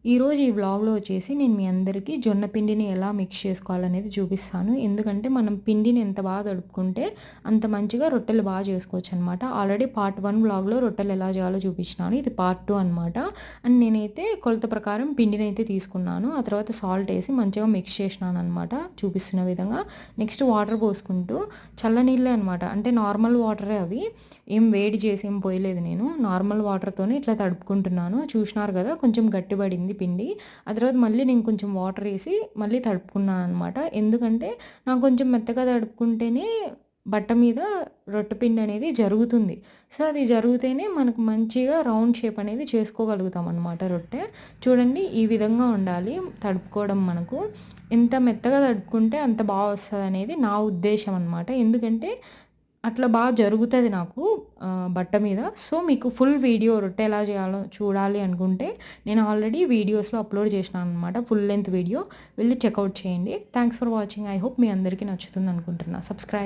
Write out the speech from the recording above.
ఈరోజు ఈ వ్లాగ్‌లో వచ్చేసి నేను మీ అందరికీ జొన్న పిండిని ఎలా మిక్స్ చేసుకోవాలనేది చూపిస్తాను. ఎందుకంటే మనం పిండిని ఎంత బాగా తడుపుకుంటే అంత మంచిగా రొట్టెలు బాగా చేసుకోవచ్చనమాట. ఆల్రెడీ పార్ట్ 1 వ్లాగ్‌లో రొట్టెలు ఎలా చేయాలో చూపించినాను. ఇది పార్ట్ 2 అనమాట. అండ్ నేనైతే కొలత ప్రకారం పిండినైతే తీసుకున్నాను. ఆ తర్వాత సాల్ట్ ఏసి మంచిగా మిక్స్ చేసినాననమాట చూపిస్తున్న విధంగా. నెక్స్ట్ వాటర్ పోసుకుంటూ చల్లనీళ్ళే అనమాట. అంటే నార్మల్ వాటరే అవి. ఏం వేడి చేసి ఏం పోయలేదు నేను. నార్మల్ వాటర్‌తోనే ఇట్లా తడుపుకుంటున్నాను. చూసినారు కదా కొంచెం గట్టిపడింది పిండి. ఆ తర్వాత మళ్ళీ నేను కొంచెం వాటర్ ఏసి మళ్ళీ తడుపుకున్నాననమాట. ఎందుకంటే నాకు కొంచెం మెత్తగా తడుపుకుంటేనే బట్ట మీద రొట్టె పిండి అనేది జరుగుతుంది. సో, అది జరిగితేనే మనకు మంచిగా రౌండ్ షేప్ అనేది చేసుకోగలుగుతాం అనమాట రొట్టె. చూడండి ఈ విధంగా ఉండాలి తడుపుకోవడం మనకు. ఎంత మెత్తగా తడుపుకుంటే అంత బాగా వస్తదనేది నా ఉద్దేశ్యం అనమాట. ఎందుకంటే అట్లా బాగా జరుగుతది నాకు బట్ట మీద. సో, మీకు ఫుల్ వీడియో రొట్టె ఎలా చేయాలో చూడాలి అనుకుంటే నేను ఆల్రెడీ వీడియోస్‌లో అప్‌లోడ్ చేసినాననమాట. Full length video. వెళ్లి చెకౌట్ చేయండి. Thanks for watching. I hope మీ అందరికీ నచ్చుతుందనుకుంటున్నా. సబ్స్క్రైబ్